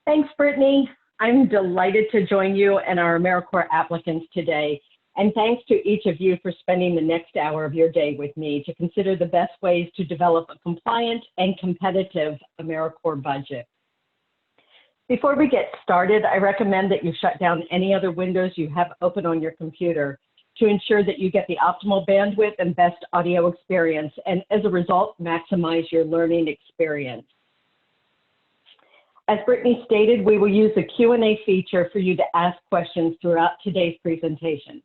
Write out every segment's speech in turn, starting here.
Thanks, Brittany. I'm delighted to join you and our AmeriCorps applicants today. And thanks to each of you for spending the next hour of your day with me to consider the best ways to develop a compliant and competitive AmeriCorps budget. Before we get started, I recommend that you shut down any other windows you have open on your computer to ensure that you get the optimal bandwidth and best audio experience, and as a result, maximize your learning experience. As Brittany stated, we will use the Q&A feature for you to ask questions throughout today's presentation.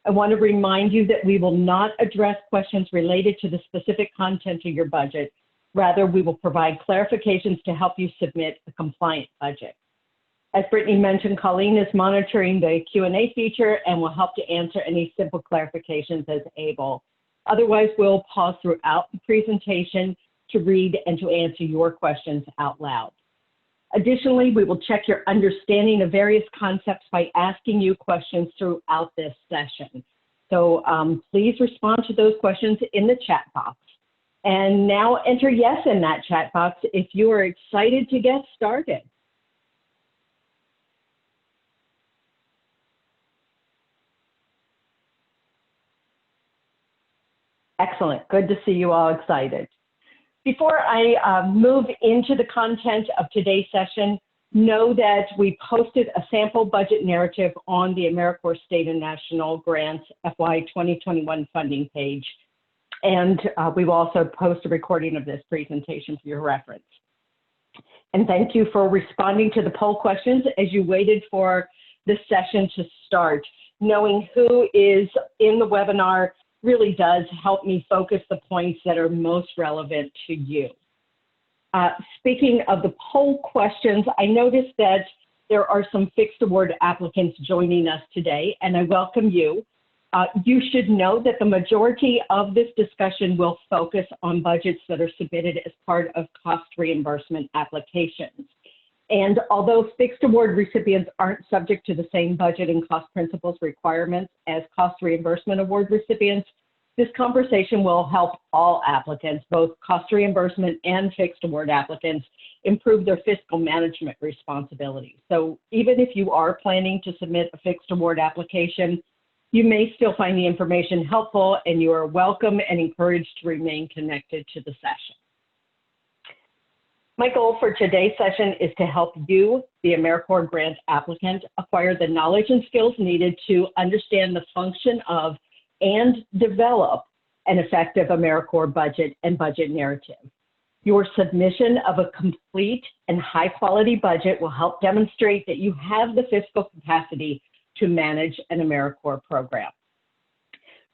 I want to remind you that we will not address questions related to the specific content of your budget. Rather, we will provide clarifications to help you submit a compliant budget. As Brittany mentioned, Colleen is monitoring the Q&A feature and will help to answer any simple clarifications as able. Otherwise, we'll pause throughout the presentation to read and to answer your questions out loud. Additionally, we will check your understanding of various concepts by asking you questions throughout this session. So please respond to those questions in the chat box. And now enter yes in that chat box if you are excited to get started. Excellent, good to see you all excited. Before I move into the content of today's session, know that we posted a sample budget narrative on the AmeriCorps State and National Grants FY 2021 funding page. And we will also post a recording of this presentation for your reference. And thank you for responding to the poll questions as you waited for the session to start. Knowing who is in the webinar really does help me focus the points that are most relevant to you. Speaking of the poll questions, I noticed that there are some fixed award applicants joining us today, and I welcome you. You should know that the majority of this discussion will focus on budgets that are submitted as part of cost reimbursement applications. And although fixed award recipients aren't subject to the same budget and cost principles requirements as cost reimbursement award recipients, this conversation will help all applicants, both cost reimbursement and fixed award applicants, improve their fiscal management responsibilities. So even if you are planning to submit a fixed award application, you may still find the information helpful, and you are welcome and encouraged to remain connected to the session. My goal for today's session is to help you, the AmeriCorps grant applicant, acquire the knowledge and skills needed to understand the function of and develop an effective AmeriCorps budget and budget narrative. Your submission of a complete and high-quality budget will help demonstrate that you have the fiscal capacity to manage an AmeriCorps program.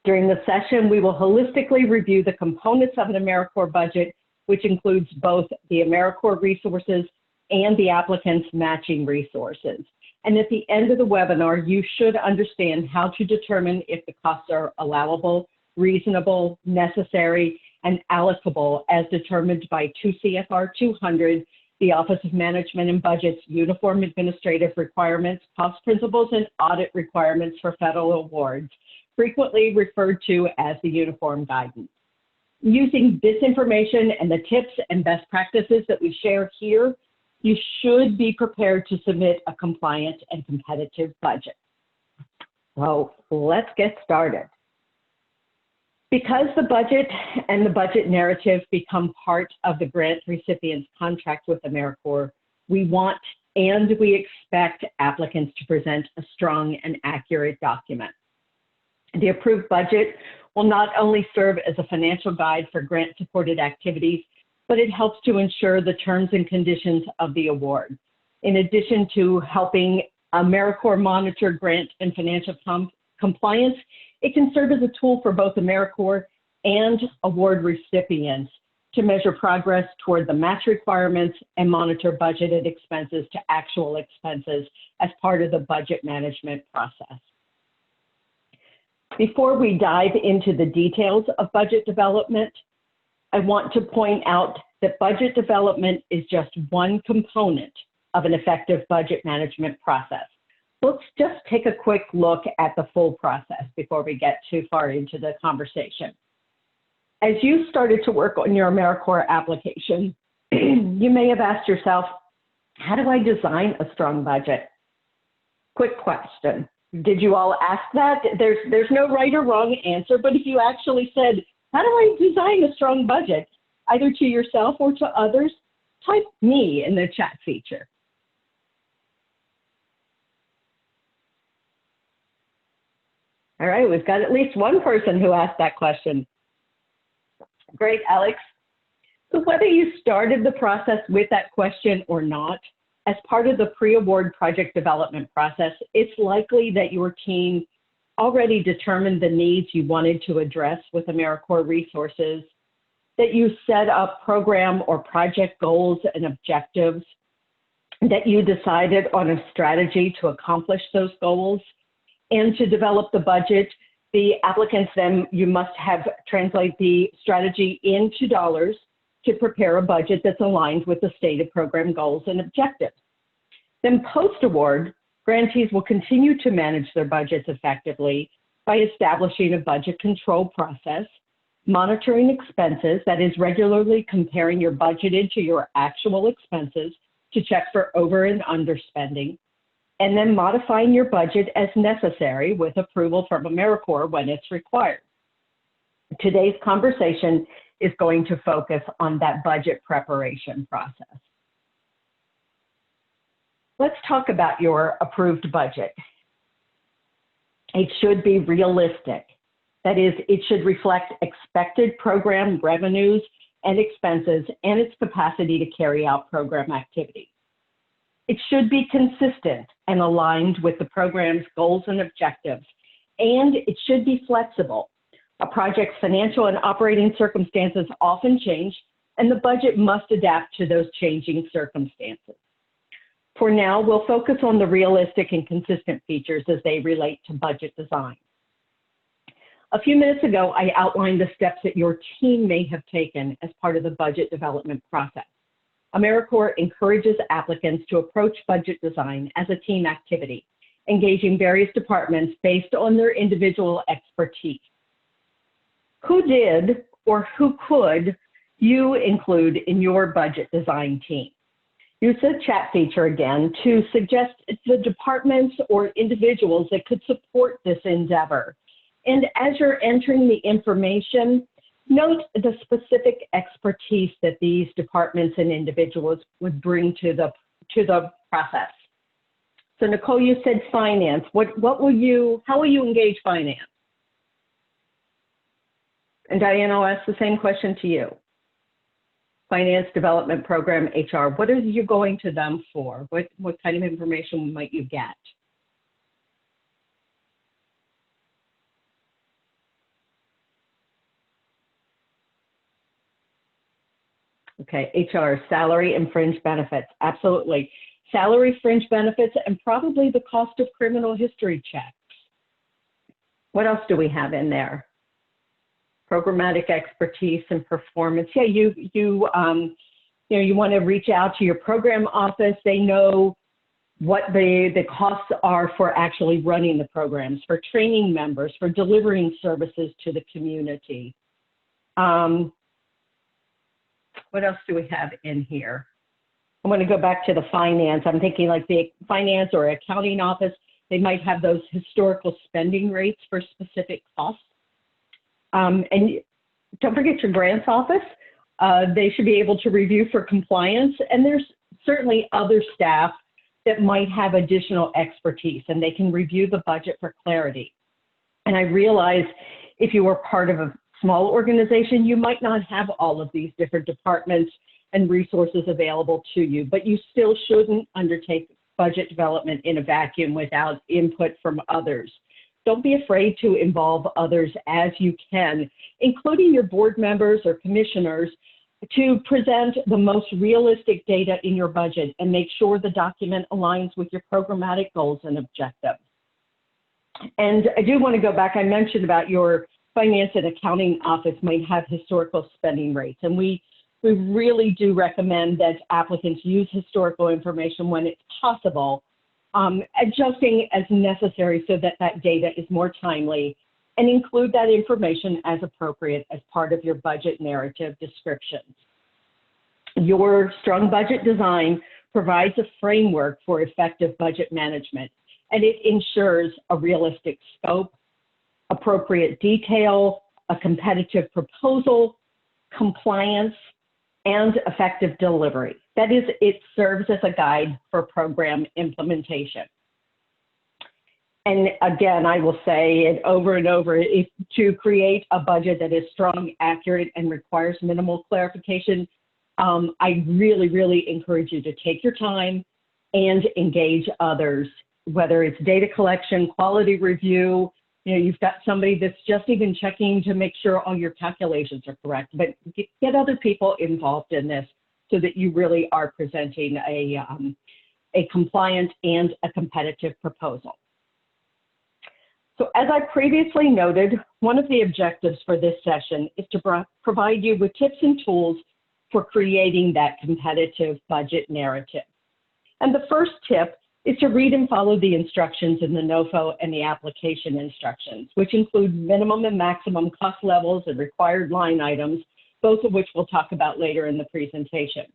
During the session, we will holistically review the components of an AmeriCorps budget, which includes both the AmeriCorps resources and the applicant's matching resources. And at the end of the webinar, you should understand how to determine if the costs are allowable, reasonable, necessary, and allocable as determined by 2 CFR 200, the Office of Management and Budget's Uniform Administrative Requirements, Cost Principles, and Audit Requirements for Federal Awards, frequently referred to as the Uniform Guidance. Using this information and the tips and best practices that we share here, you should be prepared to submit a compliant and competitive budget. So let's get started. Because the budget and the budget narrative become part of the grant recipient's contract with AmeriCorps, we want and we expect applicants to present a strong and accurate document. The approved budget will not only serve as a financial guide for grant-supported activities, but it helps to ensure the terms and conditions of the award. In addition to helping AmeriCorps monitor grant and financial compliance, it can serve as a tool for both AmeriCorps and award recipients to measure progress toward the match requirements and monitor budgeted expenses to actual expenses as part of the budget management process. Before we dive into the details of budget development, I want to point out that budget development is just one component of an effective budget management process. Let's just take a quick look at the full process before we get too far into the conversation. As you started to work on your AmeriCorps application, you may have asked yourself, How do I design a strong budget? Quick question. Did you all ask that? There's no right or wrong answer, but if you actually said, how do I design a strong budget, either to yourself or to others, type me in the chat feature. All right, we've got at least one person who asked that question. Great, Alex. So whether you started the process with that question or not, as part of the pre-award project development process, it's likely that your team already determined the needs you wanted to address with AmeriCorps resources, that you set up program or project goals and objectives, that you decided on a strategy to accomplish those goals, and to develop the budget, the applicants then, you must have translate the strategy into dollars to prepare a budget that's aligned with the stated program goals and objectives. Then post-award, grantees will continue to manage their budgets effectively by establishing a budget control process, monitoring expenses, that is regularly comparing your budgeted to your actual expenses to check for over and underspending, and then modifying your budget as necessary with approval from AmeriCorps when it's required. Today's conversation is going to focus on that budget preparation process. Let's talk about your approved budget. It should be realistic. That is, it should reflect expected program revenues and expenses and its capacity to carry out program activities. It should be consistent and aligned with the program's goals and objectives, and it should be flexible. A project's financial and operating circumstances often change, and the budget must adapt to those changing circumstances. For now, we'll focus on the realistic and consistent features as they relate to budget design. A few minutes ago, I outlined the steps that your team may have taken as part of the budget development process. AmeriCorps encourages applicants to approach budget design as a team activity, engaging various departments based on their individual expertise. Who did or who could you include in your budget design team? Use the chat feature again to suggest the departments or individuals that could support this endeavor. And as you're entering the information, note the specific expertise that these departments and individuals would bring to the process. So Nicole, you said finance. How will you engage finance? And Diane, I'll ask the same question to you. Finance, development program, HR, what are you going to them for? What kind of information might you get? Okay, HR, salary and fringe benefits, absolutely. Salary, fringe benefits, and probably the cost of criminal history checks. What else do we have in there? Programmatic expertise and performance. Yeah, you want to reach out to your program office. They know what the costs are for actually running the programs, for training members, for delivering services to the community. What else do we have in here? I'm going to go back to the finance. I'm thinking like the finance or accounting office, they might have those historical spending rates for specific costs. And don't forget your grants office. They should be able to review for compliance. And there's certainly other staff that might have additional expertise and they can review the budget for clarity. And I realize if you were part of a small organization, you might not have all of these different departments and resources available to you, but you still shouldn't undertake budget development in a vacuum without input from others. Don't be afraid to involve others as you can, including your board members or commissioners, to present the most realistic data in your budget and make sure the document aligns with your programmatic goals and objectives. And I do want to go back, I mentioned about your finance and accounting office might have historical spending rates. And we really do recommend that applicants use historical information when it's possible, adjusting as necessary so that that data is more timely, and include that information as appropriate as part of your budget narrative descriptions. Your strong budget design provides a framework for effective budget management, and it ensures a realistic scope, appropriate detail, a competitive proposal, compliance, and effective delivery. That is, it serves as a guide for program implementation. And again, I will say it over and over, to create a budget that is strong, accurate, and requires minimal clarification, I really, really encourage you to take your time and engage others, whether it's data collection, quality review. You know, you've got somebody that's just even checking to make sure all your calculations are correct, but get other people involved in this so that you really are presenting a compliant and a competitive proposal. So as I previously noted, one of the objectives for this session is to provide you with tips and tools for creating that competitive budget narrative. And the first tip is to read and follow the instructions in the NOFO and the application instructions, which include minimum and maximum cost levels and required line items, both of which we'll talk about later in the presentation.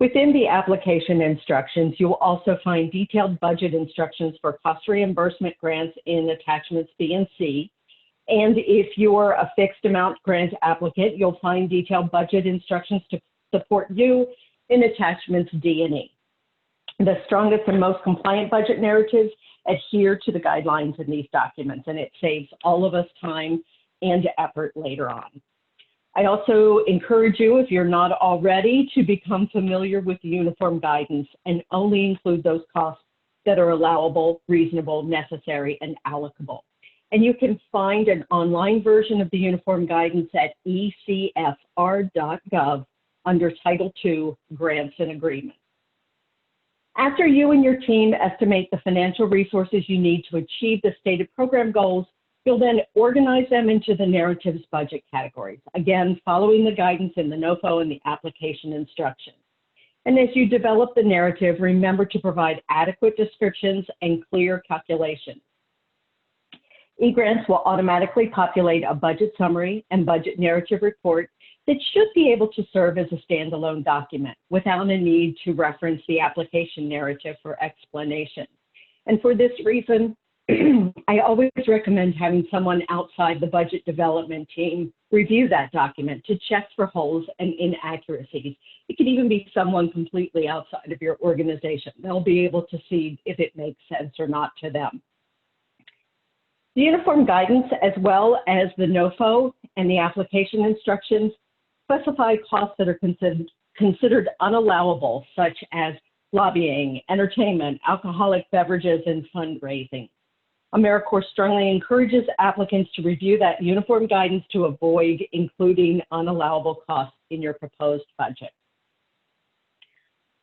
Within the application instructions, you will also find detailed budget instructions for cost reimbursement grants in attachments B and C. And if you're a fixed amount grant applicant, you'll find detailed budget instructions to support you in attachments D and E. The strongest and most compliant budget narratives adhere to the guidelines in these documents, and it saves all of us time and effort later on. I also encourage you, if you're not already, to become familiar with the uniform guidance and only include those costs that are allowable, reasonable, necessary, and allocable. And you can find an online version of the uniform guidance at ecfr.gov under Title II, Grants and Agreements. After you and your team estimate the financial resources you need to achieve the stated program goals, you'll then organize them into the narrative's budget categories, again, following the guidance in the NOFO and the application instructions. And as you develop the narrative, remember to provide adequate descriptions and clear calculations. eGrants will automatically populate a budget summary and budget narrative report that should be able to serve as a standalone document without a need to reference the application narrative for explanation. And for this reason, I always recommend having someone outside the budget development team review that document to check for holes and inaccuracies. It could even be someone completely outside of your organization. They'll be able to see if it makes sense or not to them. The uniform guidance, as well as the NOFO and the application instructions, specify costs that are considered unallowable, such as lobbying, entertainment, alcoholic beverages, and fundraising. AmeriCorps strongly encourages applicants to review that uniform guidance to avoid including unallowable costs in your proposed budget.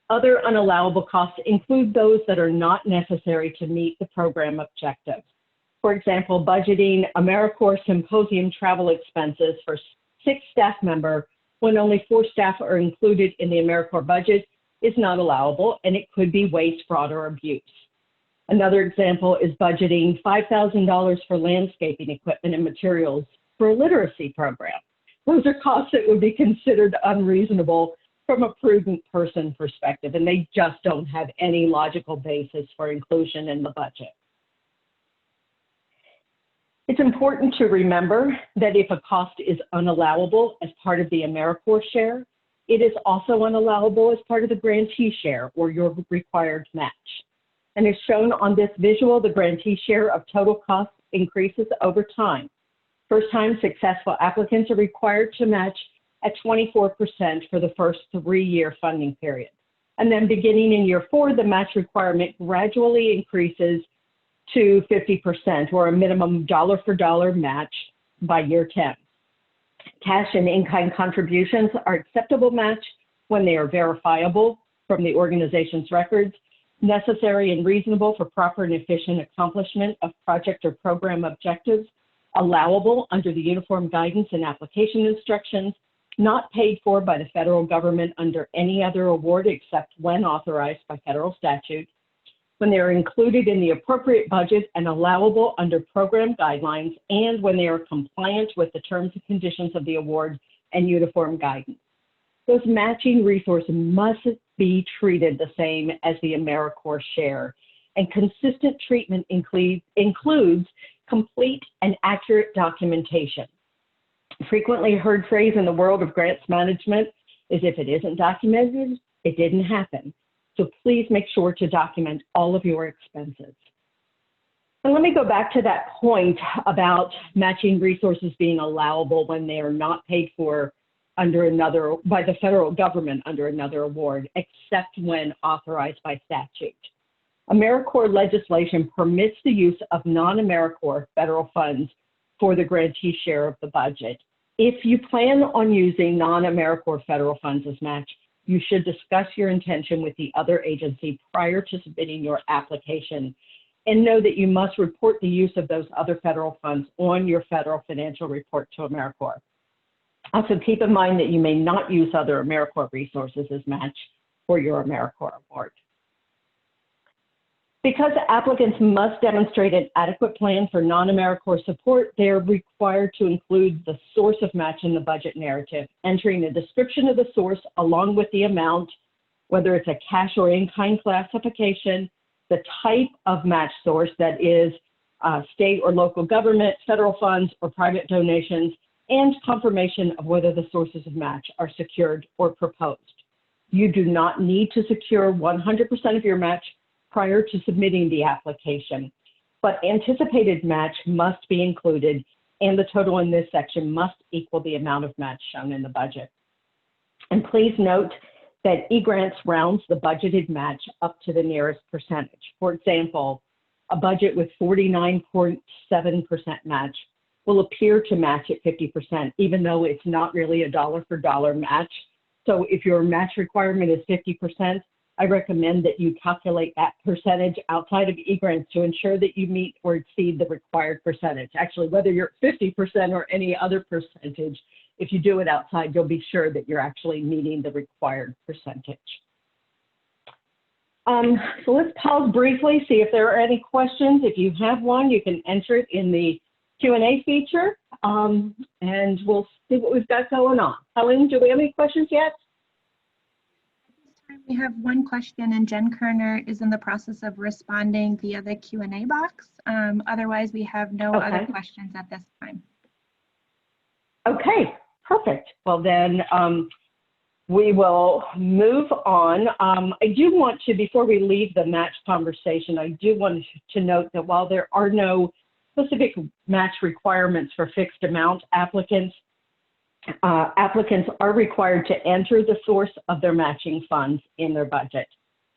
Other unallowable costs include those that are not necessary to meet the program objectives. For example, budgeting AmeriCorps symposium travel expenses for 6 staff members when only 4 staff are included in the AmeriCorps budget is not allowable, and it could be waste, fraud, or abuse. Another example is budgeting $5,000 for landscaping equipment and materials for a literacy program. Those are costs that would be considered unreasonable from a prudent person perspective, and they just don't have any logical basis for inclusion in the budget. It's important to remember that if a cost is unallowable as part of the AmeriCorps share, it is also unallowable as part of the grantee share or your required match. And as shown on this visual, the grantee share of total costs increases over time. First-time successful applicants are required to match at 24% for the first 3-year funding period. And then beginning in year 4, the match requirement gradually increases to 50% or a minimum dollar-for-dollar match by year 10. Cash and in-kind contributions are acceptable match when they are verifiable from the organization's records, necessary and reasonable for proper and efficient accomplishment of project or program objectives, allowable under the uniform guidance and application instructions, not paid for by the federal government under any other award except when authorized by federal statute, when they are included in the appropriate budget and allowable under program guidelines, and when they are compliant with the terms and conditions of the award and uniform guidance. Those matching resources must be treated the same as the AmeriCorps share. And consistent treatment includes complete and accurate documentation. A frequently heard phrase in the world of grants management is, if it isn't documented, it didn't happen. So please make sure to document all of your expenses. And let me go back to that point about matching resources being allowable when they are not paid for by the federal government under another award, except when authorized by statute. AmeriCorps legislation permits the use of non-AmeriCorps federal funds for the grantee share of the budget. If you plan on using non-AmeriCorps federal funds as match, you should discuss your intention with the other agency prior to submitting your application, and know that you must report the use of those other federal funds on your federal financial report to AmeriCorps. Also, keep in mind that you may not use other AmeriCorps resources as match for your AmeriCorps award. Because applicants must demonstrate an adequate plan for non-AmeriCorps support, they are required to include the source of match in the budget narrative, entering a description of the source along with the amount, whether it's a cash or in-kind classification, the type of match source, that is state or local government, federal funds, or private donations, and confirmation of whether the sources of match are secured or proposed. You do not need to secure 100% of your match prior to submitting the application, but anticipated match must be included, and the total in this section must equal the amount of match shown in the budget. And please note that eGrants rounds the budgeted match up to the nearest percentage. For example, a budget with 49.7% match will appear to match at 50%, even though it's not really a dollar for dollar match. So if your match requirement is 50%, I recommend that you calculate that percentage outside of eGrants to ensure that you meet or exceed the required percentage. Actually, whether you're 50% or any other percentage, if you do it outside, you'll be sure that you're actually meeting the required percentage. So let's pause briefly, see if there are any questions. If you have one, you can enter it in the Q&A feature, and we'll see what we've got going on. Helen, do we have any questions yet? We have one question, and Jen Kerner is in the process of responding via the Q&A box. Otherwise, we have no other questions at this time. Okay, perfect. Well, then we will move on. I do want to, before we leave the match conversation, I do want to note that while there are no specific match requirements for fixed amount applicants, applicants are required to enter the source of their matching funds in their budget.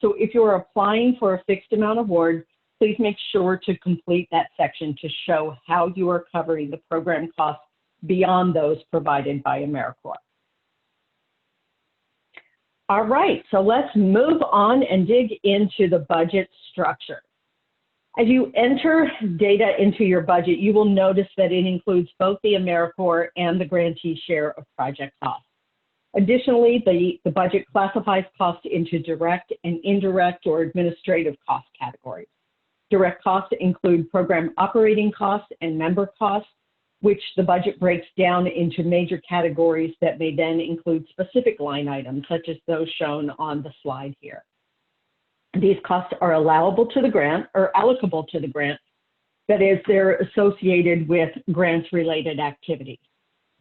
So if you're applying for a fixed amount award, please make sure to complete that section to show how you are covering the program costs beyond those provided by AmeriCorps. All right, so let's move on and dig into the budget structure. As you enter data into your budget, you will notice that it includes both the AmeriCorps and the grantee share of project costs. Additionally, the budget classifies costs into direct and indirect or administrative cost categories. Direct costs include program operating costs and member costs, which the budget breaks down into major categories that may then include specific line items, such as those shown on the slide here. These costs are allowable to the grant or allocable to the grant. That is, they're associated with grants-related activities.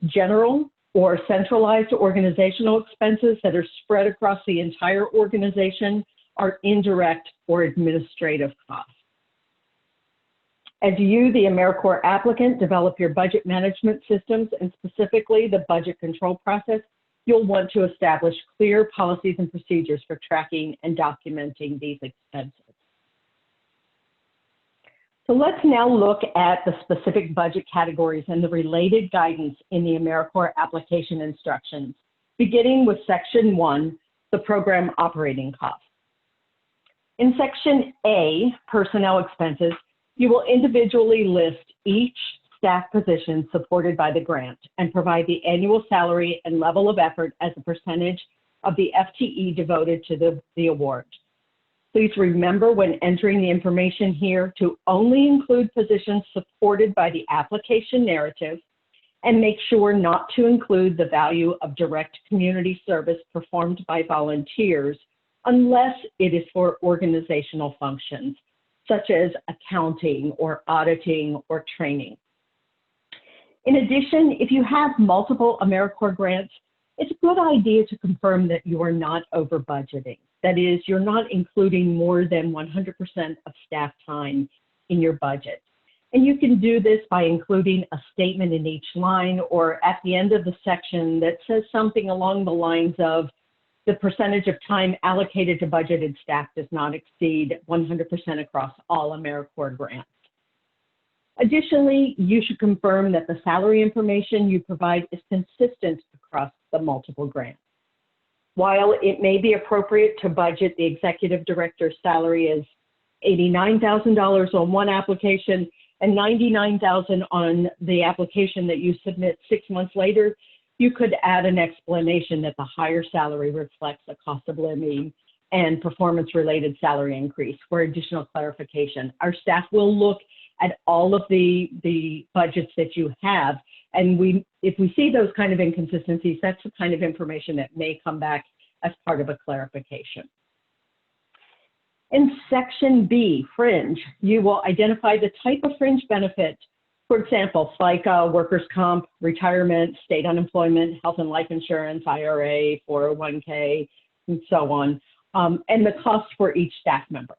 General or centralized organizational expenses that are spread across the entire organization are indirect or administrative costs. As you, the AmeriCorps applicant, develop your budget management systems and specifically the budget control process, you'll want to establish clear policies and procedures for tracking and documenting these expenses. So let's now look at the specific budget categories and the related guidance in the AmeriCorps application instructions, beginning with Section 1, the program operating costs. In Section A, personnel expenses, you will individually list each staff position supported by the grant and provide the annual salary and level of effort as a percentage of the FTE devoted to the award. Please remember when entering the information here to only include positions supported by the application narrative, and make sure not to include the value of direct community service performed by volunteers unless it is for organizational functions, such as accounting or auditing or training. In addition, if you have multiple AmeriCorps grants, it's a good idea to confirm that you are not over budgeting. That is, you're not including more than 100% of staff time in your budget. And you can do this by including a statement in each line or at the end of the section that says something along the lines of the percentage of time allocated to budgeted staff does not exceed 100% across all AmeriCorps grants. Additionally, you should confirm that the salary information you provide is consistent across the multiple grants. While it may be appropriate to budget the executive director's salary as $89,000 on one application and $99,000 on the application that you submit 6 months later, you could add an explanation that the higher salary reflects the cost of living and performance-related salary increase for additional clarification. Our staff will look at all of the budgets that you have, and if we see those kind of inconsistencies, that's the kind of information that may come back as part of a clarification. In Section B, fringe, you will identify the type of fringe benefit, for example, FICA, workers' comp, retirement, state unemployment, health and life insurance, IRA, 401k, and so on, and the cost for each staff member.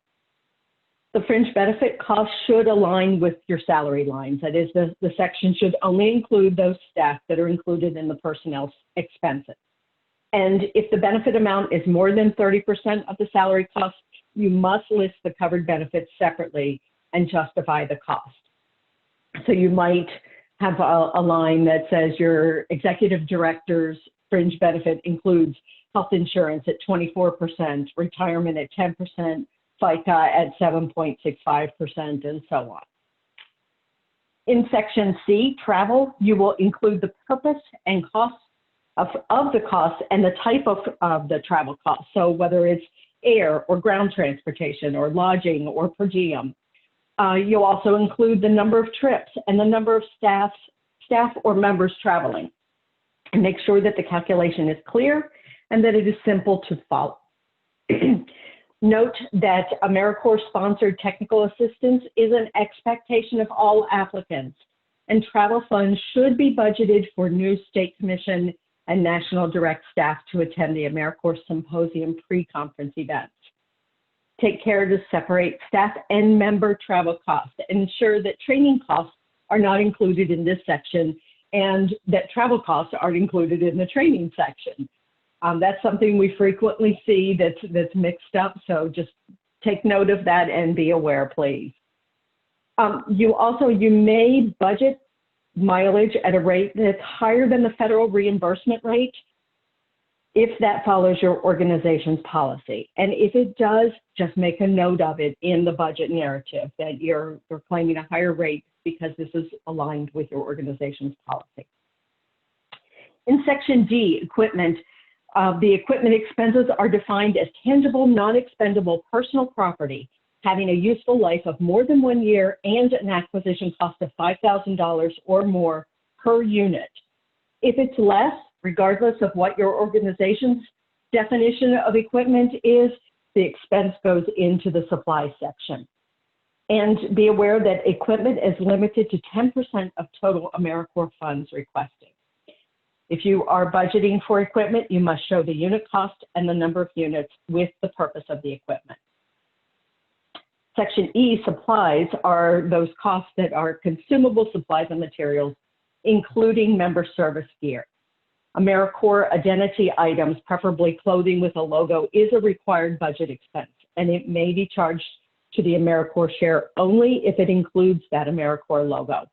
The fringe benefit cost should align with your salary lines. That is, the section should only include those staff that are included in the personnel expenses. And if the benefit amount is more than 30% of the salary cost, you must list the covered benefits separately and justify the cost. So you might have a line that says your executive director's fringe benefit includes health insurance at 24%, retirement at 10%, FICA at 7.65%, and so on. In Section C, travel, you will include the purpose and cost of the cost and the type of the travel cost. So whether it's air or ground transportation or lodging or per diem. You'll also include the number of trips and the number of staff or members traveling. And make sure that the calculation is clear and that it is simple to follow. Note that AmeriCorps-sponsored technical assistance is an expectation of all applicants, and travel funds should be budgeted for new state commission and national direct staff to attend the AmeriCorps Symposium pre-conference events. Take care to separate staff and member travel costs and ensure that training costs are not included in this section and that travel costs aren't included in the training section. That's something we frequently see that's mixed up, so just take note of that and be aware, please. You may budget mileage at a rate that's higher than the federal reimbursement rate if that follows your organization's policy. And if it does, just make a note of it in the budget narrative that you're claiming a higher rate because this is aligned with your organization's policy. In Section D, equipment, the equipment expenses are defined as tangible, non-expendable personal property having a useful life of more than 1 year and an acquisition cost of $5,000 or more per unit. If it's less, regardless of what your organization's definition of equipment is, the expense goes into the supply section. And be aware that equipment is limited to 10% of total AmeriCorps funds requested. If you are budgeting for equipment, you must show the unit cost and the number of units with the purpose of the equipment. Section E, supplies, are those costs that are consumable supplies and materials, including member service gear. AmeriCorps identity items, preferably clothing with a logo, is a required budget expense, and it may be charged to the AmeriCorps share only if it includes that AmeriCorps logo.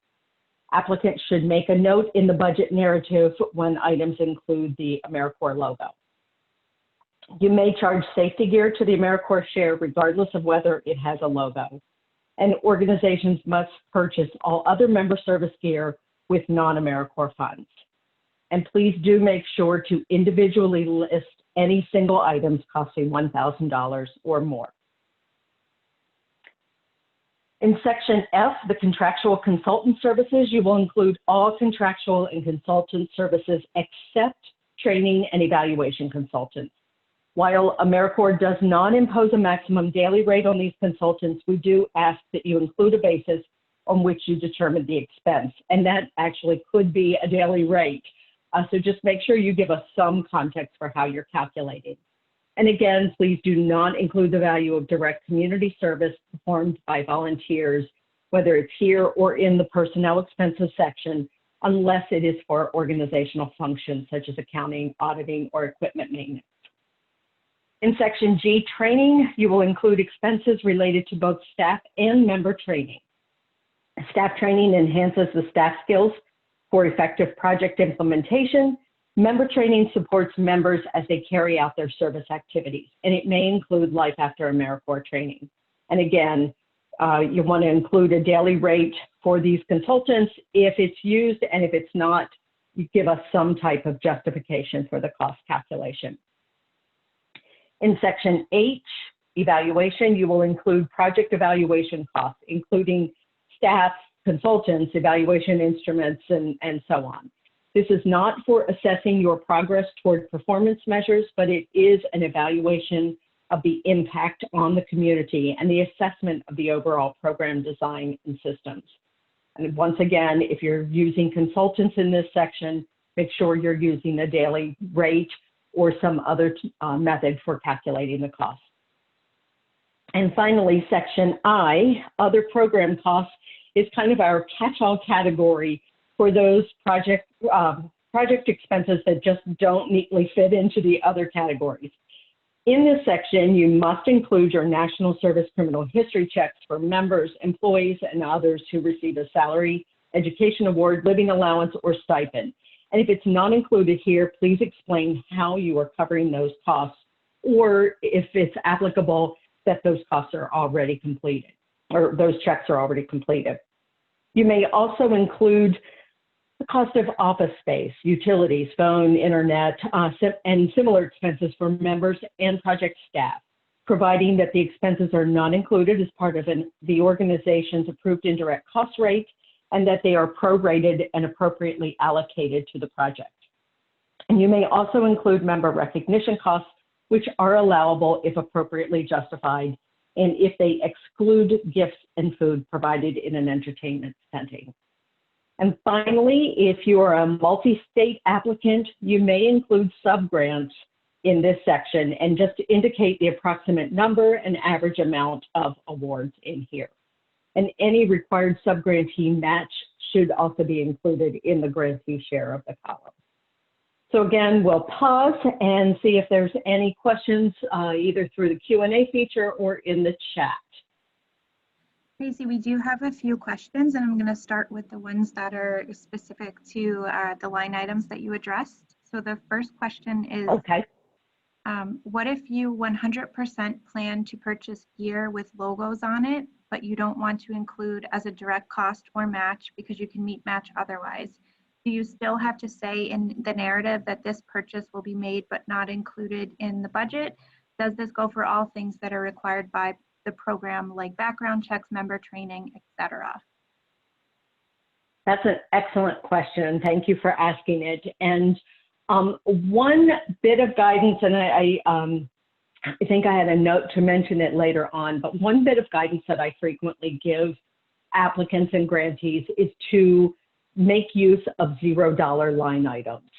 Applicants should make a note in the budget narrative when items include the AmeriCorps logo. You may charge safety gear to the AmeriCorps share regardless of whether it has a logo. And organizations must purchase all other member service gear with non-AmeriCorps funds. And please do make sure to individually list any single items costing $1,000 or more. In Section F, the contractual consultant services, you will include all contractual and consultant services except training and evaluation consultants. While AmeriCorps does not impose a maximum daily rate on these consultants, we do ask that you include a basis on which you determine the expense, and that actually could be a daily rate. So just make sure you give us some context for how you're calculating. And again, please do not include the value of direct community service performed by volunteers, whether it's here or in the personnel expenses section, unless it is for organizational functions such as accounting, auditing, or equipment maintenance. In Section G, training, you will include expenses related to both staff and member training. Staff training enhances the staff skills for effective project implementation. Member training supports members as they carry out their service activities, and it may include Life After AmeriCorps training. And again, you want to include a daily rate for these consultants if it's used, and if it's not, you give us some type of justification for the cost calculation. In Section H, evaluation, you will include project evaluation costs, including staff, consultants, evaluation instruments, and so on. This is not for assessing your progress toward performance measures, but it is an evaluation of the impact on the community and the assessment of the overall program design and systems. And once again, if you're using consultants in this section, make sure you're using a daily rate or some other method for calculating the cost. And finally, Section I, other program costs, is kind of our catch-all category for those project expenses that just don't neatly fit into the other categories. In this section, you must include your National Service Criminal History checks for members, employees, and others who receive a salary, education award, living allowance, or stipend. And if it's not included here, please explain how you are covering those costs, or if it's applicable, that those costs are already completed, or those checks are already completed. You may also include the cost of office space, utilities, phone, internet, and similar expenses for members and project staff, providing that the expenses are not included as part of the organization's approved indirect cost rate, and that they are prorated and appropriately allocated to the project. And you may also include member recognition costs, which are allowable if appropriately justified, and if they exclude gifts and food provided in an entertainment setting. And finally, if you are a multi-state applicant, you may include subgrants in this section and just indicate the approximate number and average amount of awards in here. And any required subgrantee match should also be included in the grantee share of the column. So again, we'll pause and see if there's any questions either through the Q&A feature or in the chat. Tracy, we do have a few questions, and I'm going to start with the ones that are specific to the line items that you addressed. So the first question is, okay. What if you 100% plan to purchase gear with logos on it, but you don't want to include as a direct cost or match because you can meet match otherwise? Do you still have to say in the narrative that this purchase will be made but not included in the budget? Does this go for all things that are required by the program, like background checks, member training, etc.? That's an excellent question. Thank you for asking it. And one bit of guidance, and I think I had a note to mention it later on, but one bit of guidance that I frequently give applicants and grantees is to make use of $0 line items.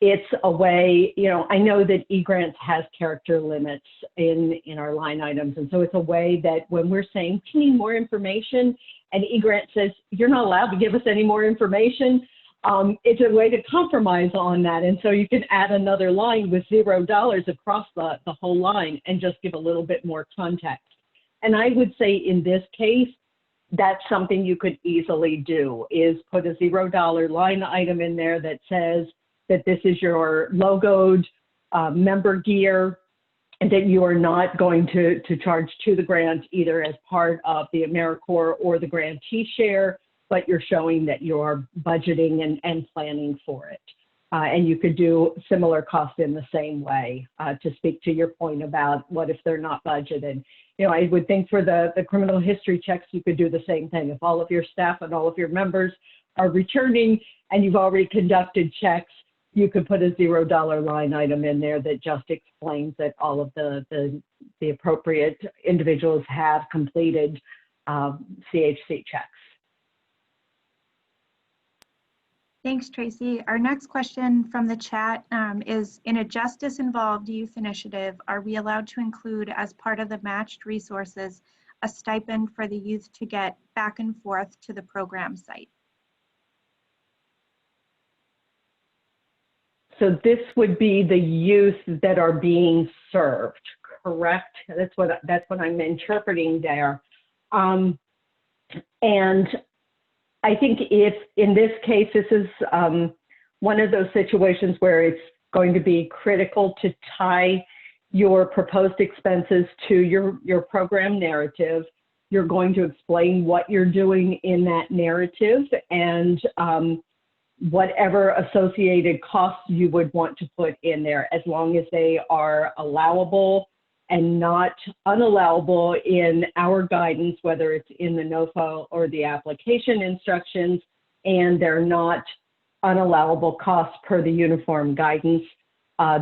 It's a way, you know, I know that eGrants has character limits in our line items. And so it's a way that when we're saying, do you need more information? And eGrant says, you're not allowed to give us any more information. It's a way to compromise on that. And so you can add another line with $0 across the whole line and just give a little bit more context. And I would say in this case, that's something you could easily do, is put a $0 line item in there that says that this is your logoed member gear, and that you are not going to charge to the grant either as part of the AmeriCorps or the grantee share, but you're showing that you're budgeting and planning for it. And you could do similar costs in the same way to speak to your point about what if they're not budgeted. You know, I would think for the criminal history checks, you could do the same thing. If all of your staff and all of your members are returning and you've already conducted checks, you could put a $0 line item in there that just explains that all of the appropriate individuals have completed CHC checks. Thanks, Tracy. Our next question from the chat is, in a justice-involved youth initiative, are we allowed to include as part of the matched resources a stipend for the youth to get back and forth to the program site? So this would be the youth that are being served, correct? That's what I'm interpreting there. And I think if in this case, this is one of those situations where it's going to be critical to tie your proposed expenses to your program narrative. You're going to explain what you're doing in that narrative and whatever associated costs you would want to put in there, as long as they are allowable and not unallowable in our guidance, whether it's in the NOFO or the application instructions, and they're not unallowable costs per the uniform guidance,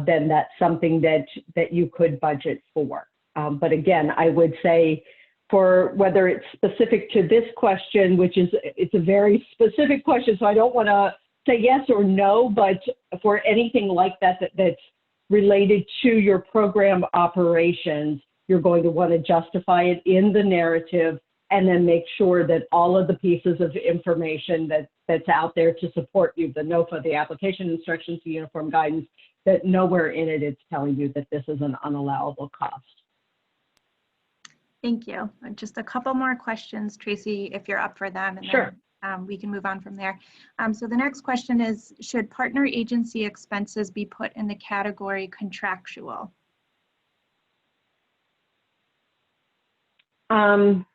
then that's something that you could budget for. But again, I would say for whether it's specific to this question, which is, it's a very specific question, so I don't want to say yes or no, but for anything like that, that's related to your program operations, you're going to want to justify it in the narrative and then make sure that all of the pieces of information that's out there to support you, the NOFA, the application instructions, the uniform guidance, that nowhere in it it's telling you that this is an unallowable cost. Thank you. Just a couple more questions, Tracy, if you're up for them. And sure. Then, we can move on from there. So the next question is, should partner agency expenses be put in the category contractual? I'm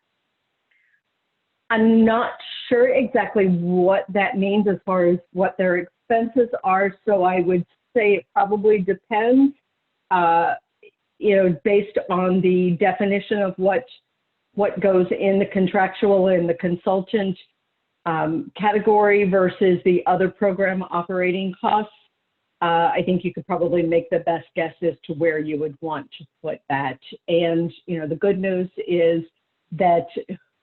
not sure exactly what that means as far as what their expenses are, so I would say it probably depends, based on the definition of what goes in the contractual and the consultant category versus the other program operating costs. I think you could probably make the best guess as to where you would want to put that. And, the good news is that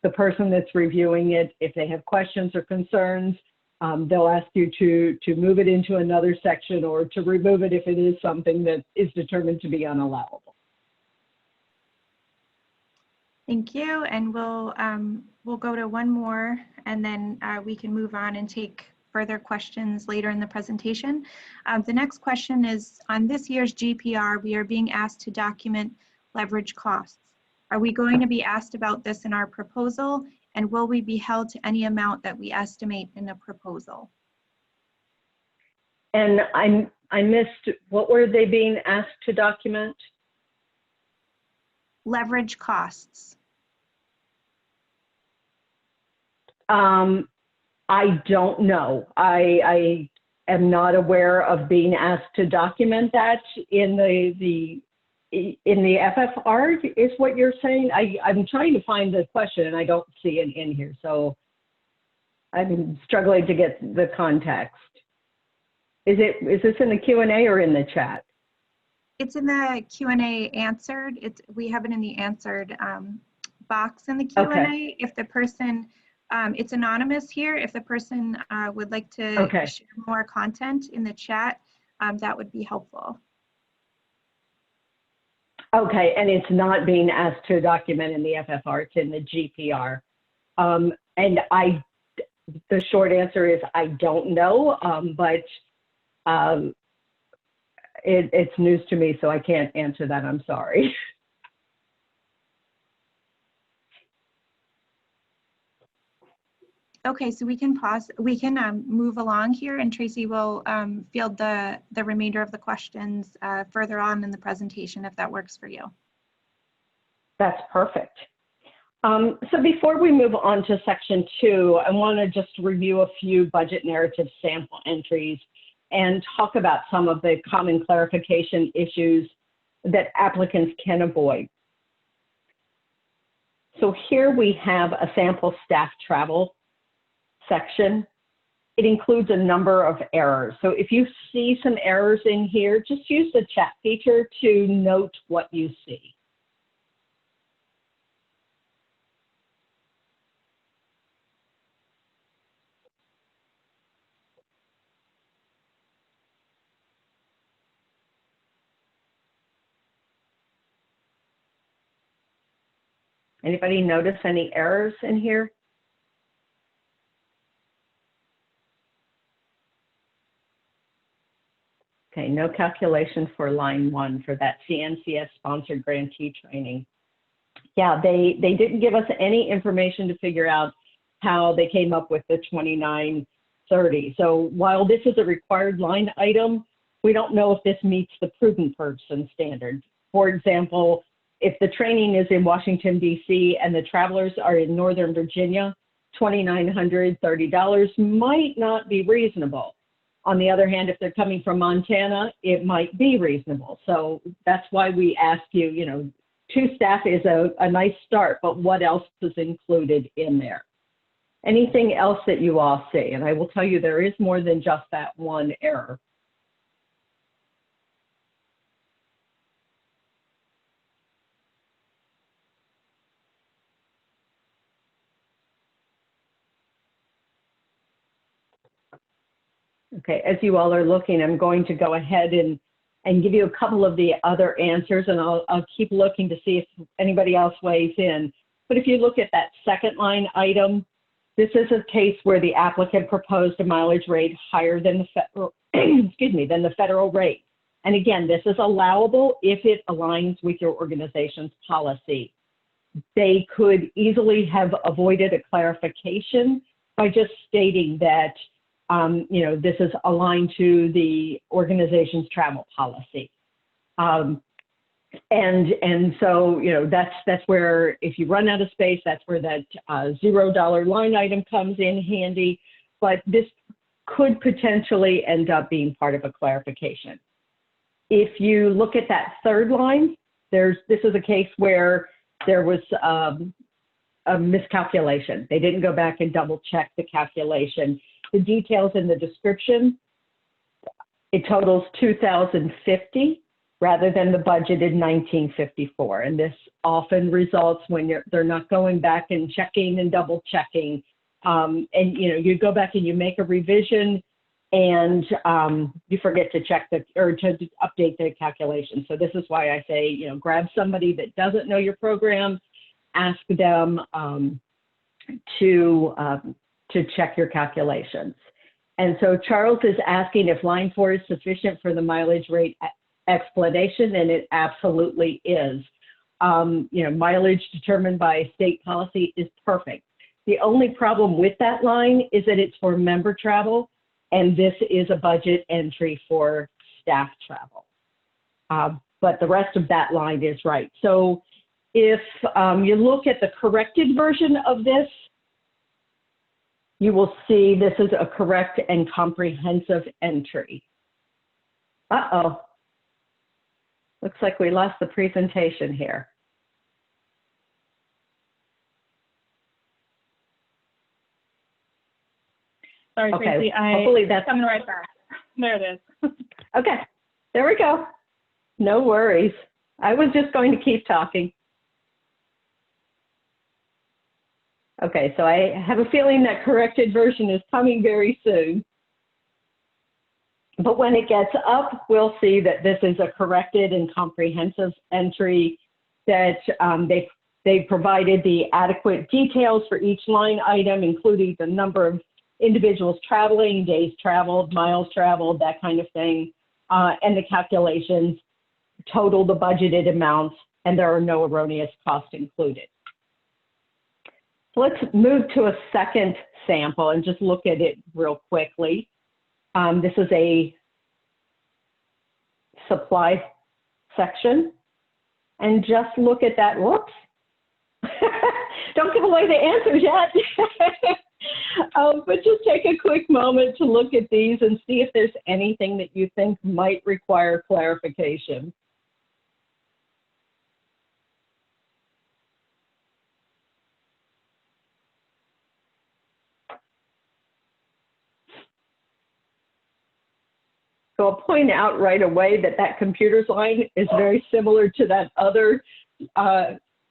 the person that's reviewing it, if they have questions or concerns, they'll ask you to move it into another section or to remove it if it is something that is determined to be unallowable. Thank you, and we'll go to one more, and then we can move on and take further questions later in the presentation. The next question is, on this year's GPR, we are being asked to document leverage costs. Are we going to be asked about this in our proposal, and will we be held to any amount that we estimate in the proposal? And I missed, what were they being asked to document? Leverage costs. I don't know. I am not aware of being asked to document that in the FFR, is what you're saying? I'm trying to find the question and I don't see it in here, so I'm struggling to get the context. Is this in the Q&A or in the chat? It's in the Q&A answered. We have it in the answered box in the Q&A. Okay. If the person, it's anonymous here. If the person would like to share more content in the chat, that would be helpful. Okay, and it's not being asked to document in the FFR, it's in the GPR. And the short answer is I don't know, but it's news to me, so I can't answer that. I'm sorry. Okay, so we can pause. We can move along here, and Tracy will field the remainder of the questions further on in the presentation, if that works for you. That's perfect. So before we move on to section 2, I want to just review a few budget narrative sample entries and talk about some of the common clarification issues that applicants can avoid. So here we have a sample staff travel section it includes a number of errors. So if you see some errors in here, just use the chat feature to note what you see. Anybody notice any errors in here? Okay, no calculation for line 1 for that CNCS sponsored grantee training. Yeah, they didn't give us any information to figure out how they came up with the 2930. So while this is a required line item, we don't know if this meets the prudent person standard. For example, if the training is in Washington, D.C. and the travelers are in Northern Virginia, $2,930 might not be reasonable. On the other hand, if they're coming from Montana, it might be reasonable. So that's why we ask you, 2 staff is a nice start, but what else is included in there? Anything else that you all see? And I will tell you there is more than just that one error. Okay, as you all are looking, I'm going to go ahead and give you a couple of the other answers, and I'll keep looking to see if anybody else weighs in. But if you look at that second line item, this is a case where the applicant proposed a mileage rate higher than the federal, excuse me, than the federal rate. And again, this is allowable if it aligns with your organization's policy. They could easily have avoided a clarification by just stating that this is aligned to the organization's travel policy. And so, that's where, if you run out of space, that's where that $0 line item comes in handy. But this could potentially end up being part of a clarification. If you look at that third line, this is a case where there was a miscalculation. They didn't go back and double check the calculation. The details in the description, it totals $2,050 rather than the budgeted $1,954. And this often results when they're not going back and checking and double checking. And you go back and you make a revision and you forget to check to update the calculation. So this is why I say, grab somebody that doesn't know your program, ask them to check your calculations. And so Charles is asking if line 4 is sufficient for the mileage rate explanation, and it absolutely is. Mileage determined by state policy is perfect. The only problem with that line is that it's for member travel, and this is a budget entry for staff travel. But the rest of that line is right. So if you look at the corrected version of this, you will see this is a correct and comprehensive entry. Uh-oh. Looks like we lost the presentation here. Sorry, Okay. Tracy, Hopefully that's coming right back. There it is. Okay, there we go. No worries. I was just going to keep talking. Okay, so I have a feeling that corrected version is coming very soon. But when it gets up, we'll see that this is a corrected and comprehensive entry, that they provided the adequate details for each line item, including the number of individuals traveling, days traveled, miles traveled, that kind of thing, and the calculations total the budgeted amounts, and there are no erroneous costs included. So let's move to a second sample and just look at it real quickly. This is a supply section, and just look at that. Whoops. Don't give away the answers yet. But just take a quick moment to look at these and see if there's anything that you think might require clarification. So I'll point out right away that that computers line is very similar to that other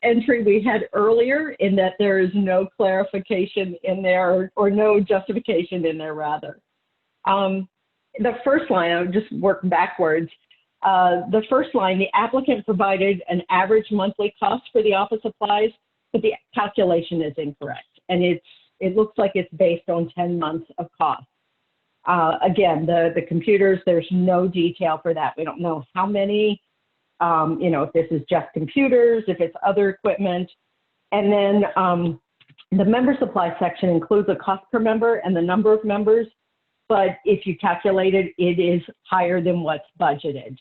entry we had earlier, in that there is no clarification in there, or no justification in there, rather. The first line, I'll just work backwards. The first line, the applicant provided an average monthly cost for the office supplies, but the calculation is incorrect. And it looks like it's based on 10 months of cost. Again, the computers, there's no detail for that. We don't know how many, if this is just computers, if it's other equipment. And then the member supply section includes a cost per member and the number of members, but if you calculate it, it is higher than what's budgeted.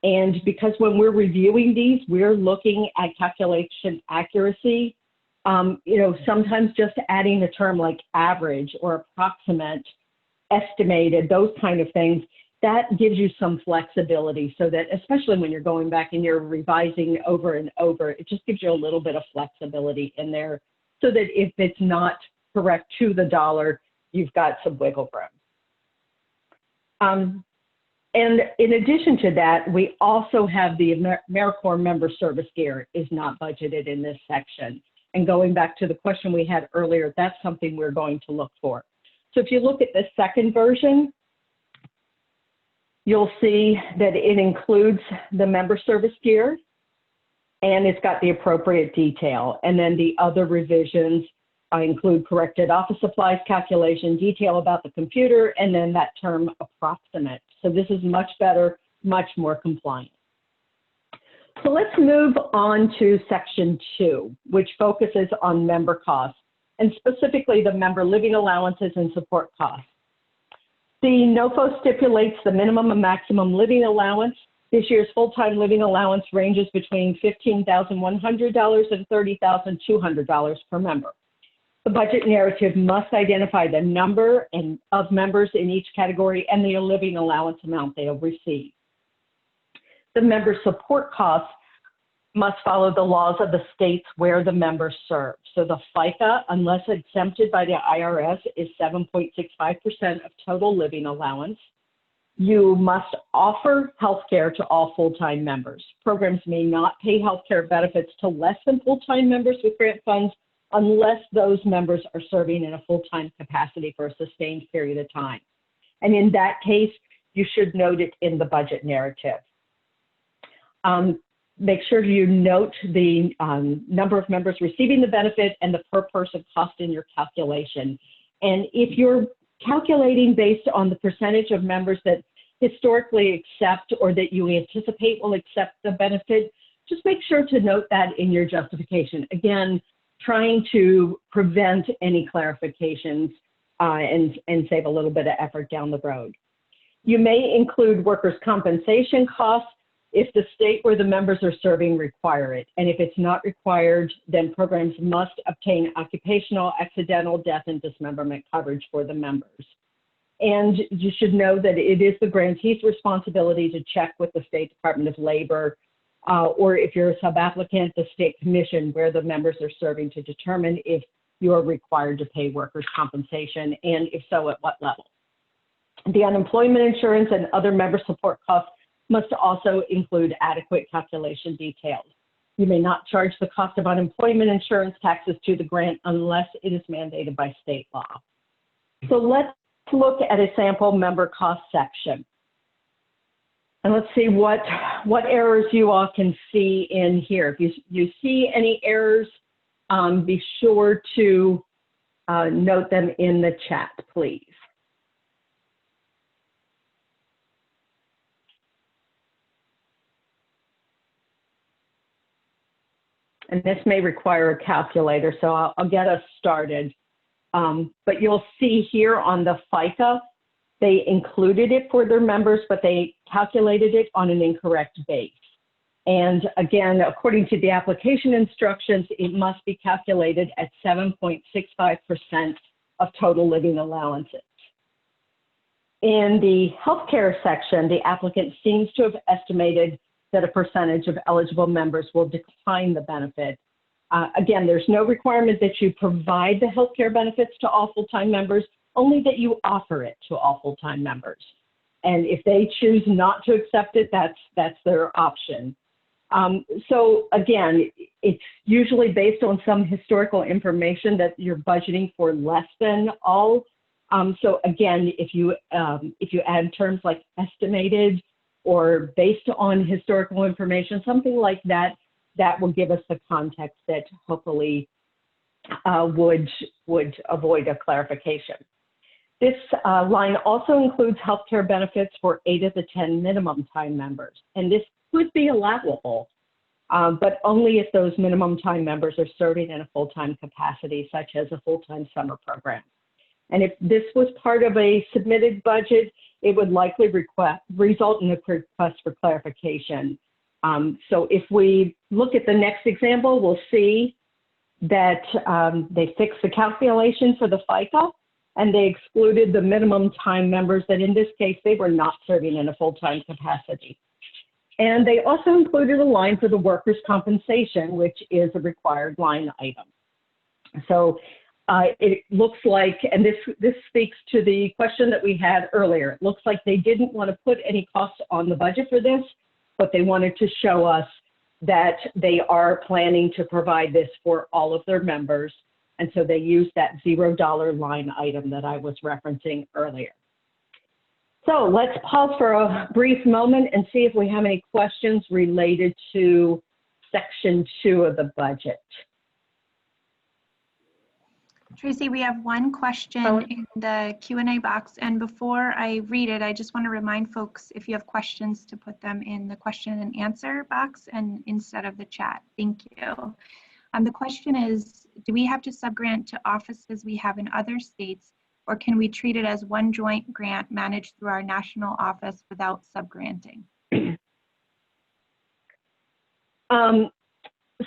And because when we're reviewing these, we're looking at calculation accuracy, sometimes just adding a term like average or approximate, estimated, those kind of things, that gives you some flexibility, so that especially when you're going back and you're revising over and over, it just gives you a little bit of flexibility in there, so that if it's not correct to the dollar, you've got some wiggle room. And in addition to that, we also have the AmeriCorps member service gear is not budgeted in this section. And going back to the question we had earlier, that's something we're going to look for. So if you look at the second version, you'll see that it includes the member service gear, and it's got the appropriate detail. And then the other revisions include corrected office supplies calculation, detail about the computer, and then that term approximate. So this is much better, much more compliant. So let's move on to section 2, which focuses on member costs, and specifically the member living allowances and support costs. The NOFO stipulates the minimum and maximum living allowance. This year's full-time living allowance ranges between $15,100 and $30,200 per member. The budget narrative must identify the number of members in each category and the living allowance amount they'll receive. The member support costs must follow the laws of the states where the members serve. So the FICA, unless exempted by the IRS, is 7.65% of total living allowance. You must offer health care to all full-time members. Programs may not pay health care benefits to less than full-time members with grant funds unless those members are serving in a full-time capacity for a sustained period of time. And in that case, you should note it in the budget narrative. Make sure you note the number of members receiving the benefit and the per person cost in your calculation. And if you're calculating based on the percentage of members that historically accept or that you anticipate will accept the benefit, just make sure to note that in your justification. Again, trying to prevent any clarifications and save a little bit of effort down the road. You may include workers' compensation costs if the state where the members are serving require it. And if it's not required, then programs must obtain occupational, accidental death, and dismemberment coverage for the members. And you should know that it is the grantee's responsibility to check with the State Department of Labor, or if you're a sub-applicant, the state commission where the members are serving, to determine if you're required to pay workers' compensation, and if so, at what level. The unemployment insurance and other member support costs must also include adequate calculation details. You may not charge the cost of unemployment insurance taxes to the grant unless it is mandated by state law. So let's look at a sample member cost section. And let's see what errors you all can see in here. If you see any errors, be sure to note them in the chat, please. And this may require a calculator, so I'll get us started. But you'll see here on the FICA, they included it for their members, but they calculated it on an incorrect base. And again, according to the application instructions, it must be calculated at 7.65% of total living allowances. In the healthcare section, the applicant seems to have estimated that a percentage of eligible members will decline the benefit. Again, there's no requirement that you provide the healthcare benefits to all full-time members, only that you offer it to all full-time members. And if they choose not to accept it, that's their option. So again, it's usually based on some historical information that you're budgeting for less than all. So again, if you add terms like estimated or based on historical information, something like that, that will give us the context that hopefully would avoid a clarification. This line also includes healthcare benefits for 8 of the 10 minimum time members, and this could be allowable, but only if those minimum time members are serving in a full-time capacity, such as a full-time summer program. And if this was part of a submitted budget, it would likely result in a request for clarification. So if we look at the next example, we'll see that they fixed the calculation for the FICA, and they excluded the minimum time members that in this case, they were not serving in a full-time capacity. And they also included a line for the workers' compensation, which is a required line item. So it looks like, and this speaks to the question that we had earlier, it looks like they didn't want to put any costs on the budget for this, but they wanted to show us that they are planning to provide this for all of their members. And so they used that $0 line item that I was referencing earlier. So let's pause for a brief moment and see if we have any questions related to section 2 of the budget. Tracy, we have one question in the Q&A box, and before I read it, I just want to remind folks, if you have questions, to put them in the question and answer box and instead of the chat. Thank you. The question is, do we have to subgrant to offices we have in other states, or can we treat it as one joint grant managed through our national office without subgranting?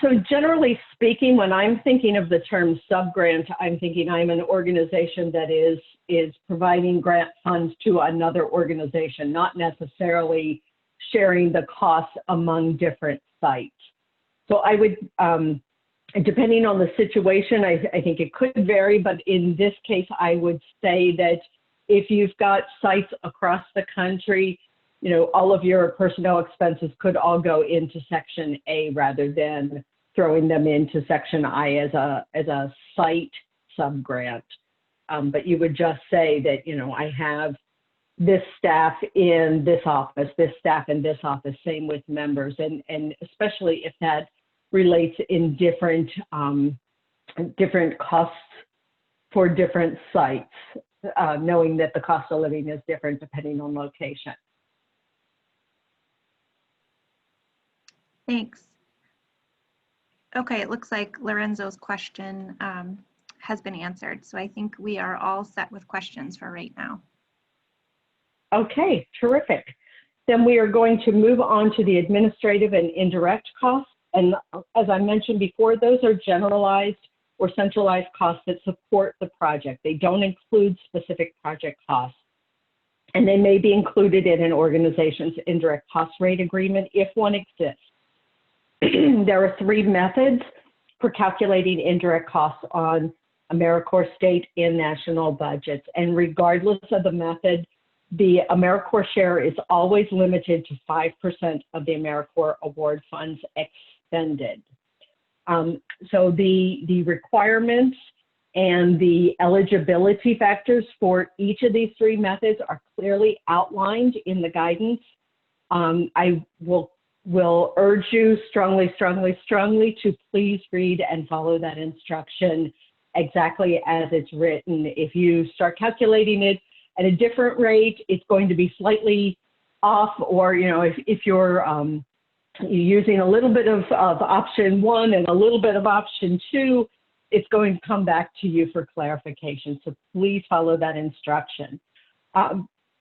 So generally speaking, when I'm thinking of the term subgrant, I'm thinking I'm an organization that is providing grant funds to another organization, not necessarily sharing the costs among different sites. So I would, depending on the situation, I think it could vary, but in this case, I would say that if you've got sites across the country, you know, all of your personnel expenses could all go into Section A rather than throwing them into Section I as a site subgrant. But you would just say that, you know, I have this staff in this office, this staff in this office, same with members, and especially if that relates in different costs for different sites, knowing that the cost of living is different depending on location. Thanks. Okay, it looks like Lorenzo's question has been answered. So I think we are all set with questions for right now. Okay, terrific. Then we are going to move on to the administrative and indirect costs. And as I mentioned before, those are generalized or centralized costs that support the project. They don't include specific project costs. And they may be included in an organization's indirect cost rate agreement if one exists. There are 3 methods for calculating indirect costs on AmeriCorps state and national budgets. And regardless of the method, the AmeriCorps share is always limited to 5% of the AmeriCorps award funds expended. So the requirements and the eligibility factors for each of these 3 methods are clearly outlined in the guidance. I will urge you strongly to please read and follow that instruction exactly as it's written. If you start calculating it at a different rate, it's going to be slightly off, or, you know, if you're using a little bit of option 1 and a little bit of option 2, it's going to come back to you for clarification. So please follow that instruction.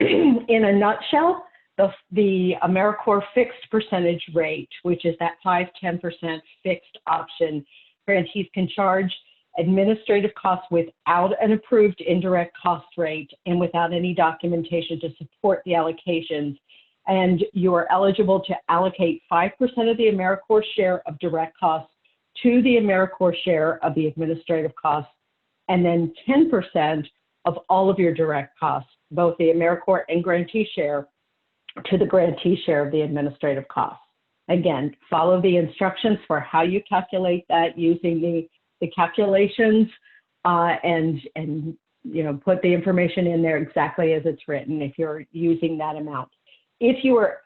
In a nutshell, the AmeriCorps fixed percentage rate, which is that 5-10% fixed option, grantees can charge administrative costs without an approved indirect cost rate and without any documentation to support the allocations. And you are eligible to allocate 5% of the AmeriCorps share of direct costs to the AmeriCorps share of the administrative costs, and then 10% of all of your direct costs both the AmeriCorps and grantee share to the grantee share of the administrative costs. Again, follow the instructions for how you calculate that using the calculations and put the information in there exactly as it's written if you're using that amount. If you are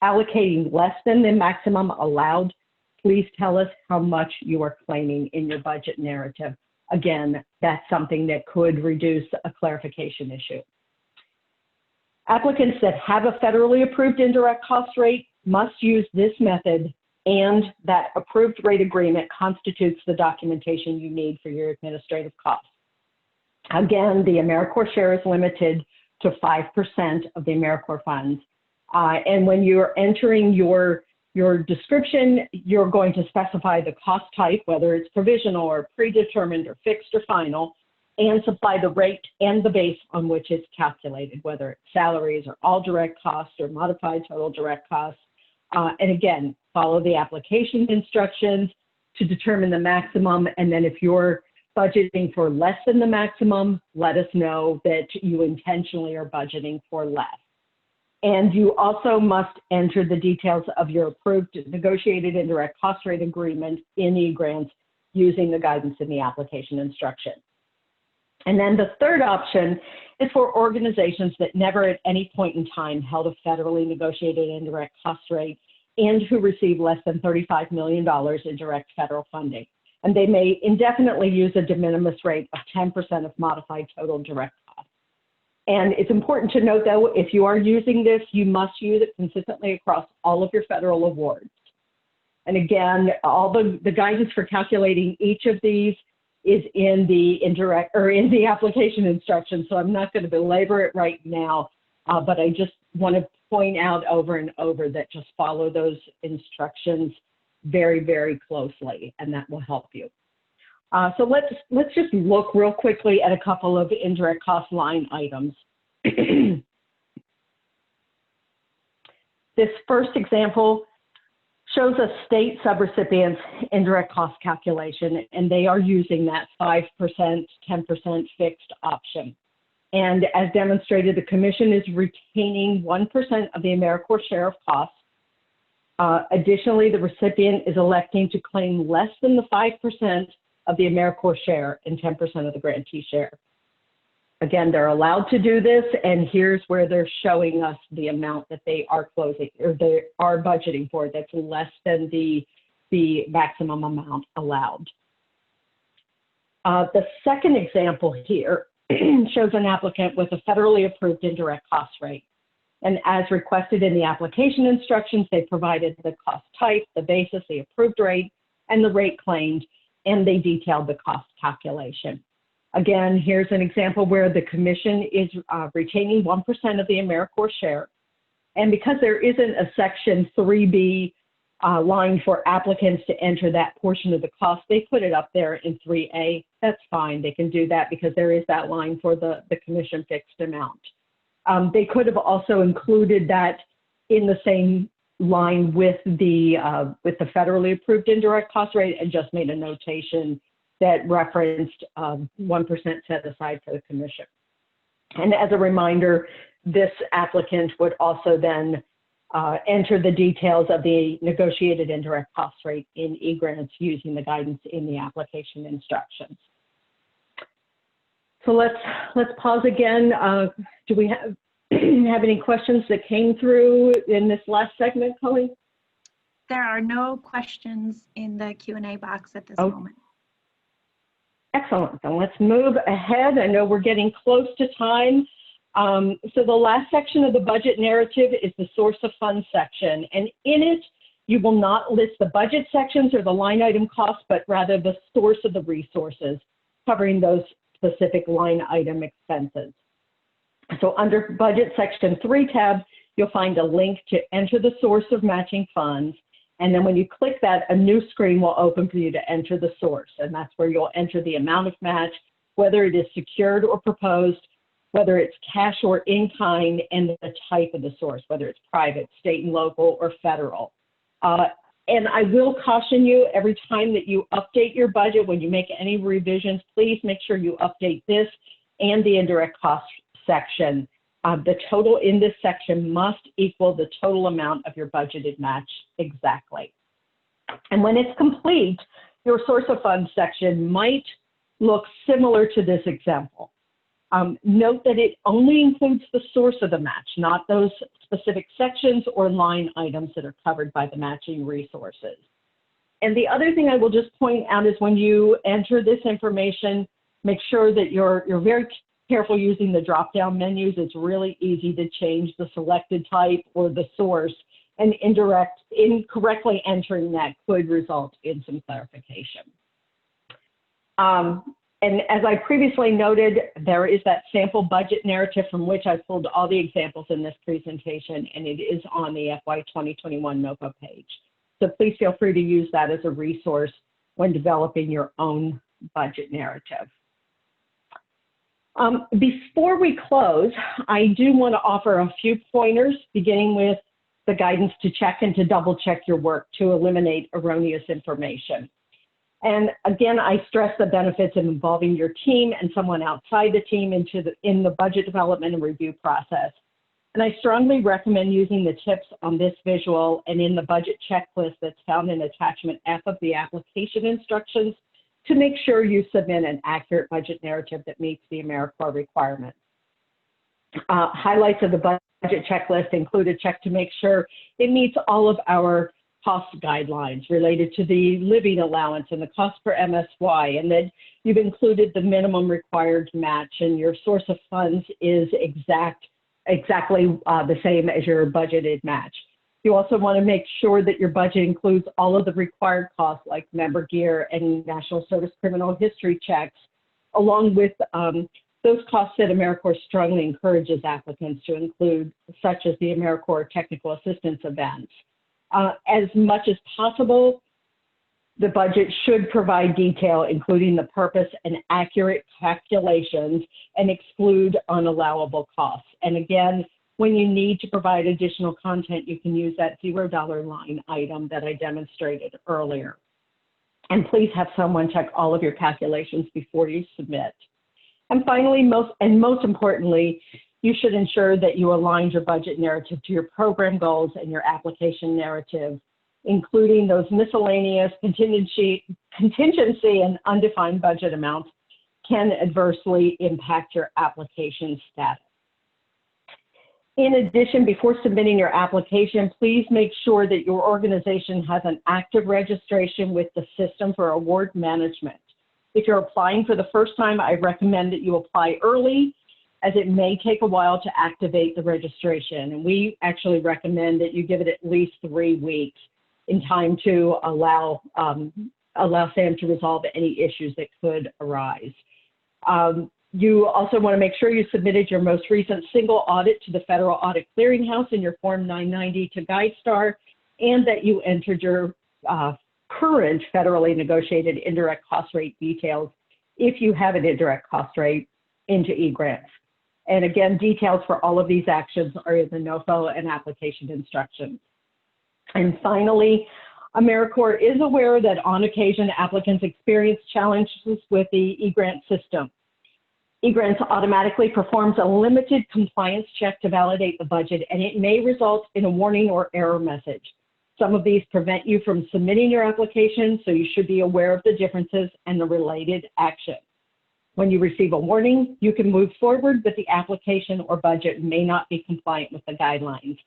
allocating less than the maximum allowed, please tell us how much you are claiming in your budget narrative. Again, that's something that could reduce a clarification issue. Applicants that have a federally approved indirect cost rate must use this method, and that approved rate agreement constitutes the documentation you need for your administrative costs. Again, the AmeriCorps share is limited to 5% of the AmeriCorps funds. And when you're entering your description, you're going to specify the cost type, whether it's provisional or predetermined or fixed or final, and supply the rate and the base on which it's calculated, whether it's salaries or all direct costs or modified total direct costs. And again, follow the application instructions to determine the maximum. And then if you're budgeting for less than the maximum, let us know that you intentionally are budgeting for less. And you also must enter the details of your approved negotiated indirect cost rate agreement in eGrants using the guidance in the application instruction. And then the third option is for organizations that never at any point in time held a federally negotiated indirect cost rate and who receive less than $35 million in direct federal funding. And they may indefinitely use a de minimis rate of 10% of modified total direct costs. And it's important to note, though, if you are using this, you must use it consistently across all of your federal awards. And again, all the guidance for calculating each of these is in the in the application instructions. So I'm not going to belabor it right now, but I just want to point out over and over that just follow those instructions very, very closely, and that will help you. So let's just look real quickly at a couple of indirect cost line items. This first example shows a state subrecipient's indirect cost calculation, and they are using that 5%, 10% fixed option. And as demonstrated, the commission is retaining 1% of the AmeriCorps share of costs. Additionally, the recipient is electing to claim less than the 5% of the AmeriCorps share and 10% of the grantee share. Again, they're allowed to do this, and here's where they're showing us the amount that they are closing or they are budgeting for that's less than the maximum amount allowed. The second example here shows an applicant with a federally approved indirect cost rate. And as requested in the application instructions, they provided the cost type, the basis, the approved rate, and the rate claimed, and they detailed the cost calculation. Again, here's an example where the commission is retaining 1% of the AmeriCorps share. And because there isn't a section 3B line for applicants to enter that portion of the cost, they put it up there in 3A. That's fine, they can do that because there is that line for the commission fixed amount. They could have also included that in the same line with the federally approved indirect cost rate and just made a notation that referenced 1% set aside for the commission. And as a reminder, this applicant would also then enter the details of the negotiated indirect cost rate in eGrants using the guidance in the application instructions. So let's pause again. Do we have any questions that came through in this last segment, Colleen? There are no questions in the Q&A box at this moment. Excellent. Then let's move ahead. I know we're getting close to time. So the last section of the budget narrative is the source of funds section. And in it, you will not list the budget sections or the line item costs, but rather the source of the resources, covering those specific line item expenses. So under budget section 3 tab, you'll find a link to enter the source of matching funds. And then when you click that, a new screen will open for you to enter the source. And that's where you'll enter the amount of match, whether it is secured or proposed, whether it's cash or in kind, and the type of the source, whether it's private, state and local, or federal. And I will caution you, every time that you update your budget, when you make any revisions, please make sure you update this and the indirect cost section The total in this section must equal the total amount of your budgeted match exactly. And when it's complete, your source of funds section might look similar to this example. Note that it only includes the source of the match, not those specific sections or line items that are covered by the matching resources. And the other thing I will just point out is when you enter this information, make sure that you're very careful using the drop-down menus. It's really easy to change the selected type or the source, and incorrectly entering that could result in some clarification. And as I previously noted, there is that sample budget narrative from which I pulled all the examples in this presentation, and it is on the FY 2021 NOFO page. So please feel free to use that as a resource when developing your own budget narrative. Before we close, I do want to offer a few pointers, beginning with the guidance to check and to double check your work to eliminate erroneous information. And again, I stress the benefits of involving your team and someone outside the team in the budget development and review process. And I strongly recommend using the tips on this visual and in the budget checklist that's found in attachment F of the application instructions to make sure you submit an accurate budget narrative that meets the AmeriCorps requirements. Highlights of the budget checklist include a check to make sure it meets all of our cost guidelines related to the living allowance and the cost per MSY, and that you've included the minimum required match and your source of funds is exactly the same as your budgeted match. You also want to make sure that your budget includes all of the required costs like member gear and national service criminal history checks, along with those costs that AmeriCorps strongly encourages applicants to include, such as the AmeriCorps technical assistance events. As much as possible, the budget should provide detail, including the purpose and accurate calculations, and exclude unallowable costs. And again, when you need to provide additional content, you can use that $0 line item that I demonstrated earlier. And please have someone check all of your calculations before you submit. And finally, most importantly, you should ensure that you align your budget narrative to your program goals and your application narrative, including those miscellaneous contingency and undefined budget amounts can adversely impact your application status. In addition, before submitting your application, please make sure that your organization has an active registration with the System for Award Management. If you're applying for the first time, I recommend that you apply early, as it may take a while to activate the registration. And we actually recommend that you give it at least 3 weeks in time to allow SAM to resolve any issues that could arise. You also want to make sure you submitted your most recent single audit to the Federal Audit Clearinghouse in your Form 990 to GuideStar, and that you entered your current federally negotiated indirect cost rate details, if you have an indirect cost rate, into eGrants. And again, details for all of these actions are in the NOFO and application instructions. And finally, AmeriCorps is aware that on occasion applicants experience challenges with the eGrant system. eGrants automatically performs a limited compliance check to validate the budget, and it may result in a warning or error message. Some of these prevent you from submitting your application, so you should be aware of the differences and the related action. When you receive a warning, you can move forward, but the application or budget may not be compliant with the guidelines.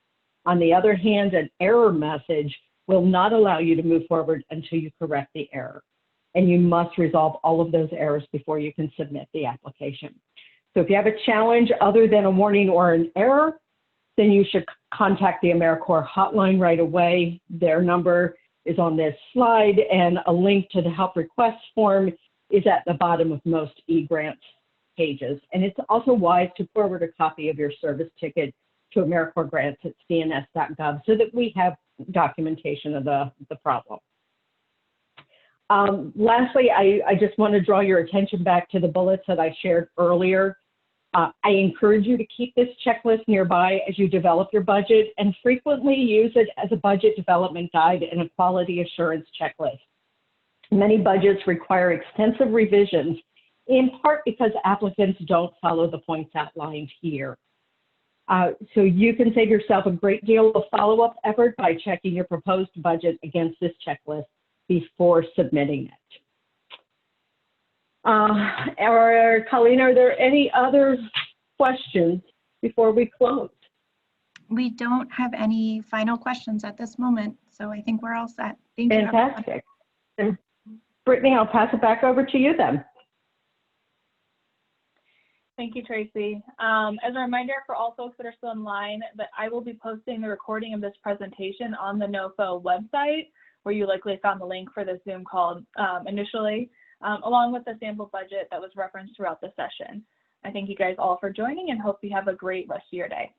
On the other hand, an error message will not allow you to move forward until you correct the error. And you must resolve all of those errors before you can submit the application. So if you have a challenge other than a warning or an error, then you should contact the AmeriCorps hotline right away. Their number is on this slide, and a link to the help request form is at the bottom of most eGrants pages. And it's also wise to forward a copy of your service ticket to AmeriCorps grants at cns.gov so that we have documentation of the problem. Lastly, I just want to draw your attention back to the bullets that I shared earlier. I encourage you to keep this checklist nearby as you develop your budget, and frequently use it as a budget development guide and a quality assurance checklist. Many budgets require extensive revisions, in part because applicants don't follow the points outlined here. So you can save yourself a great deal of follow-up effort by checking your proposed budget against this checklist before submitting it. Colleen, are there any other questions before we close? We don't have any final questions at this moment, so I think we're all set. Thank you, everyone. Fantastic. And Brittany, I'll pass it back over to you then. Thank you, Tracy. As a reminder for all folks that are still online, that I will be posting the recording of this presentation on the NOFO website, where you likely found the link for the Zoom call initially, along with the sample budget that was referenced throughout the session. I thank you guys all for joining and hope you have a great rest of your day.